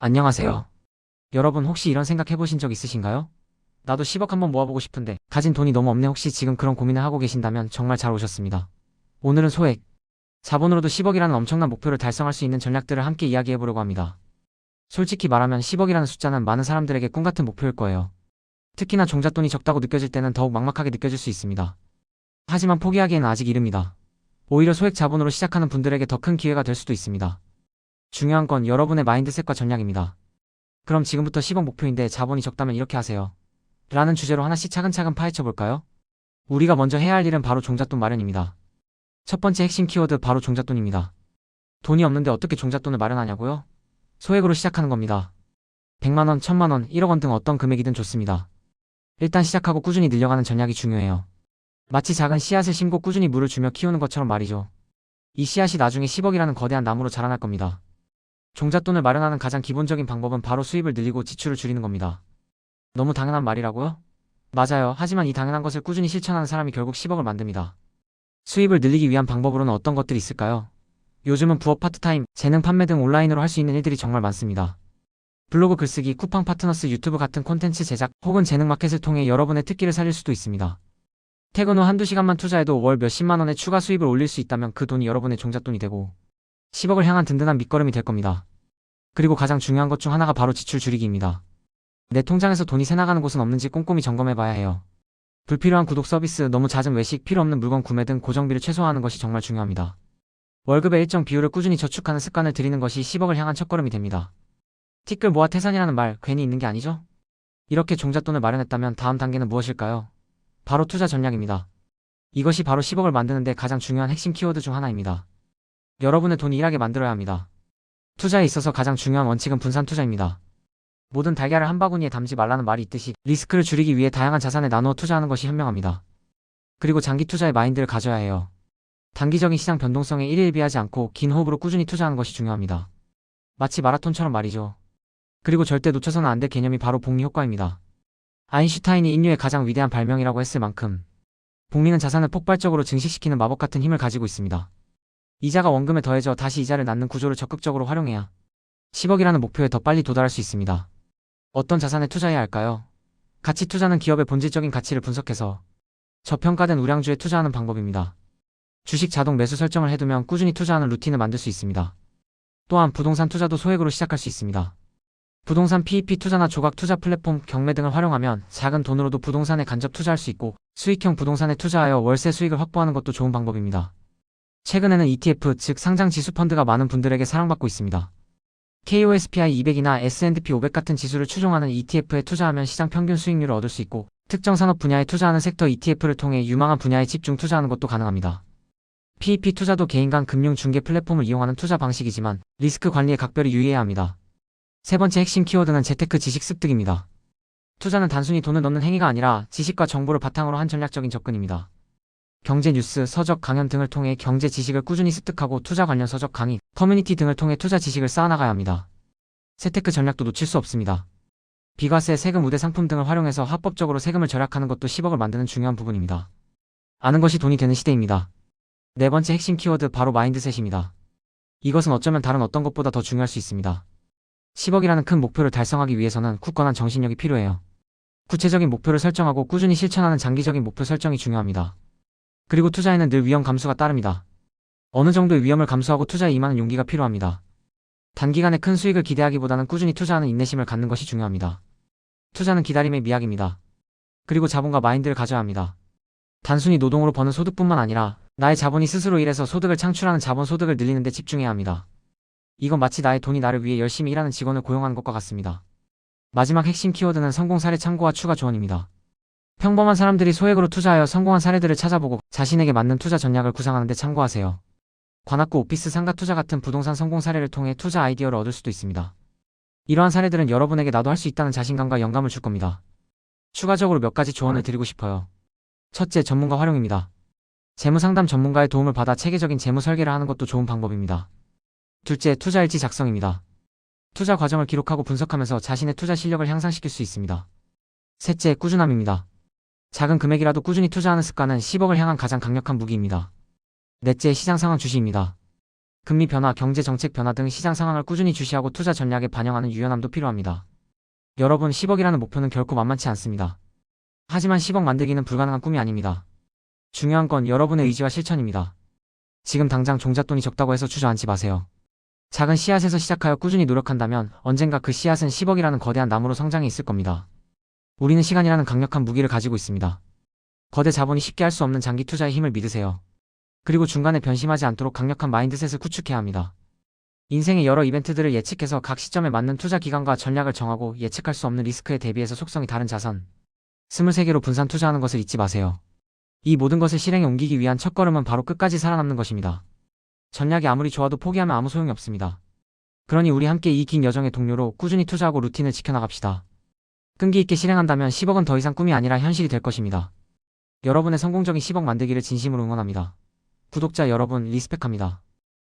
안녕하세요. 여러분 혹시 이런 생각 해보신 적 있으신가요? 나도 10억 한번 모아보고 싶은데 가진 돈이 너무 없네. 혹시 지금 그런 고민을 하고 계신다면 정말 잘 오셨습니다. 오늘은 소액, 자본으로도 10억이라는 엄청난 목표를 달성할 수 있는 전략들을 함께 이야기해보려고 합니다. 솔직히 말하면 10억이라는 숫자는 많은 사람들에게 꿈같은 목표일 거예요. 특히나 종잣돈이 적다고 느껴질 때는 더욱 막막하게 느껴질 수 있습니다. 하지만 포기하기에는 아직 이릅니다. 오히려 소액 자본으로 시작하는 분들에게 더 큰 기회가 될 수도 있습니다. 중요한 건 여러분의 마인드셋과 전략입니다. 그럼 지금부터 10억 목표인데 자본이 적다면 이렇게 하세요. 라는 주제로 하나씩 차근차근 파헤쳐 볼까요? 우리가 먼저 해야 할 일은 바로 종잣돈 마련입니다. 첫 번째 핵심 키워드 바로 종잣돈입니다. 돈이 없는데 어떻게 종잣돈을 마련하냐고요? 소액으로 시작하는 겁니다. 100만원, 1000만원, 1억원 등 어떤 금액이든 좋습니다. 일단 시작하고 꾸준히 늘려가는 전략이 중요해요. 마치 작은 씨앗을 심고 꾸준히 물을 주며 키우는 것처럼 말이죠. 이 씨앗이 나중에 10억이라는 거대한 나무로 자라날 겁니다. 종잣돈을 마련하는 가장 기본적인 방법은 바로 수입을 늘리고 지출을 줄이는 겁니다. 너무 당연한 말이라고요? 맞아요. 하지만 이 당연한 것을 꾸준히 실천하는 사람이 결국 10억을 만듭니다. 수입을 늘리기 위한 방법으로는 어떤 것들이 있을까요? 요즘은 부업, 파트타임, 재능 판매 등 온라인으로 할 수 있는 일들이 정말 많습니다. 블로그 글쓰기, 쿠팡 파트너스, 유튜브 같은 콘텐츠 제작 혹은 재능 마켓을 통해 여러분의 특기를 살릴 수도 있습니다. 퇴근 후 한두 시간만 투자해도 월 몇십만 원의 추가 수입을 올릴 수 있다면 그 돈이 여러분의 종잣돈이 되고 10억을 향한 든든한 밑거름이 될 겁니다. 그리고 가장 중요한 것 중 하나가 바로 지출 줄이기입니다. 내 통장에서 돈이 새나가는 곳은 없는지 꼼꼼히 점검해봐야 해요. 불필요한 구독 서비스, 너무 잦은 외식, 필요 없는 물건 구매 등 고정비를 최소화하는 것이 정말 중요합니다. 월급의 일정 비율을 꾸준히 저축하는 습관을 들이는 것이 10억을 향한 첫걸음이 됩니다. 티끌 모아 태산이라는 말 괜히 있는 게 아니죠? 이렇게 종잣돈을 마련했다면 다음 단계는 무엇일까요? 바로 투자 전략입니다. 이것이 바로 10억을 만드는 데 가장 중요한 핵심 키워드 중 하나입니다. 여러분의 돈이 일하게 만들어야 합니다. 투자에 있어서 가장 중요한 원칙은 분산 투자입니다. 모든 달걀을 한 바구니에 담지 말라는 말이 있듯이 리스크를 줄이기 위해 다양한 자산에 나누어 투자하는 것이 현명합니다. 그리고 장기 투자의 마인드를 가져야 해요. 단기적인 시장 변동성에 일일비하지 않고 긴 호흡으로 꾸준히 투자하는 것이 중요합니다. 마치 마라톤처럼 말이죠. 그리고 절대 놓쳐서는 안 될 개념이 바로 복리 효과입니다. 아인슈타인이 인류의 가장 위대한 발명이라고 했을 만큼 복리는 자산을 폭발적으로 증식시키는 마법 같은 힘을 가지고 있습니다. 이자가 원금에 더해져 다시 이자를 낳는 구조를 적극적으로 활용해야 10억이라는 목표에 더 빨리 도달할 수 있습니다. 어떤 자산에 투자해야 할까요? 가치 투자는 기업의 본질적인 가치를 분석해서 저평가된 우량주에 투자하는 방법입니다. 주식 자동 매수 설정을 해두면 꾸준히 투자하는 루틴을 만들 수 있습니다. 또한 부동산 투자도 소액으로 시작할 수 있습니다. 부동산 PEP 투자나 조각 투자 플랫폼, 경매 등을 활용하면 작은 돈으로도 부동산에 간접 투자할 수 있고 수익형 부동산에 투자하여 월세 수익을 확보하는 것도 좋은 방법입니다. 최근에는 ETF, 즉 상장 지수 펀드가 많은 분들에게 사랑받고 있습니다. KOSPI 200이나 S&P 500 같은 지수를 추종하는 ETF에 투자하면 시장 평균 수익률을 얻을 수 있고 특정 산업 분야에 투자하는 섹터 ETF를 통해 유망한 분야에 집중 투자하는 것도 가능합니다. PEP 투자도 개인 간 금융 중개 플랫폼을 이용하는 투자 방식이지만 리스크 관리에 각별히 유의해야 합니다. 세 번째 핵심 키워드는 재테크 지식 습득입니다. 투자는 단순히 돈을 넣는 행위가 아니라 지식과 정보를 바탕으로 한 전략적인 접근입니다. 경제 뉴스, 서적, 강연 등을 통해 경제 지식을 꾸준히 습득하고 투자 관련 서적, 강의, 커뮤니티 등을 통해 투자 지식을 쌓아나가야 합니다. 재테크 전략도 놓칠 수 없습니다. 비과세, 세금 우대 상품 등을 활용해서 합법적으로 세금을 절약하는 것도 10억을 만드는 중요한 부분입니다. 아는 것이 돈이 되는 시대입니다. 네 번째 핵심 키워드 바로 마인드셋입니다. 이것은 어쩌면 다른 어떤 것보다 더 중요할 수 있습니다. 10억이라는 큰 목표를 달성하기 위해서는 굳건한 정신력이 필요해요. 구체적인 목표를 설정하고 꾸준히 실천하는 장기적인 목표 설정이 중요합니다. 그리고 투자에는 늘 위험 감수가 따릅니다. 어느 정도의 위험을 감수하고 투자에 임하는 용기가 필요합니다. 단기간에 큰 수익을 기대하기보다는 꾸준히 투자하는 인내심을 갖는 것이 중요합니다. 투자는 기다림의 미학입니다. 그리고 자본과 마인드를 가져야 합니다. 단순히 노동으로 버는 소득뿐만 아니라 나의 자본이 스스로 일해서 소득을 창출하는 자본 소득을 늘리는 데 집중해야 합니다. 이건 마치 나의 돈이 나를 위해 열심히 일하는 직원을 고용하는 것과 같습니다. 마지막 핵심 키워드는 성공 사례 참고와 추가 조언입니다. 평범한 사람들이 소액으로 투자하여 성공한 사례들을 찾아보고 자신에게 맞는 투자 전략을 구상하는 데 참고하세요. 관악구 오피스 상가 투자 같은 부동산 성공 사례를 통해 투자 아이디어를 얻을 수도 있습니다. 이러한 사례들은 여러분에게 나도 할 수 있다는 자신감과 영감을 줄 겁니다. 추가적으로 몇 가지 조언을 드리고 싶어요. 첫째, 전문가 활용입니다. 재무상담 전문가의 도움을 받아 체계적인 재무 설계를 하는 것도 좋은 방법입니다. 둘째, 투자일지 작성입니다. 투자 과정을 기록하고 분석하면서 자신의 투자 실력을 향상시킬 수 있습니다. 셋째, 꾸준함입니다. 작은 금액이라도 꾸준히 투자하는 습관은 10억을 향한 가장 강력한 무기입니다. 넷째, 시장 상황 주시입니다. 금리 변화, 경제 정책 변화 등 시장 상황을 꾸준히 주시하고 투자 전략에 반영하는 유연함도 필요합니다. 여러분, 10억이라는 목표는 결코 만만치 않습니다. 하지만 10억 만들기는 불가능한 꿈이 아닙니다. 중요한 건 여러분의 의지와 실천입니다. 지금 당장 종잣돈이 적다고 해서 주저앉지 마세요. 작은 씨앗에서 시작하여 꾸준히 노력한다면 언젠가 그 씨앗은 10억이라는 거대한 나무로 성장해 있을 겁니다. 우리는 시간이라는 강력한 무기를 가지고 있습니다. 거대 자본이 쉽게 할 수 없는 장기 투자의 힘을 믿으세요. 그리고 중간에 변심하지 않도록 강력한 마인드셋을 구축해야 합니다. 인생의 여러 이벤트들을 예측해서 각 시점에 맞는 투자 기간과 전략을 정하고 예측할 수 없는 리스크에 대비해서 속성이 다른 자산 23개로 분산 투자하는 것을 잊지 마세요. 이 모든 것을 실행에 옮기기 위한 첫걸음은 바로 끝까지 살아남는 것입니다. 전략이 아무리 좋아도 포기하면 아무 소용이 없습니다. 그러니 우리 함께 이 긴 여정의 동료로 꾸준히 투자하고 루틴을 지켜나갑시다. 끈기 있게 실행한다면 10억은 더 이상 꿈이 아니라 현실이 될 것입니다. 여러분의 성공적인 10억 만들기를 진심으로 응원합니다. 구독자 여러분, 리스펙합니다.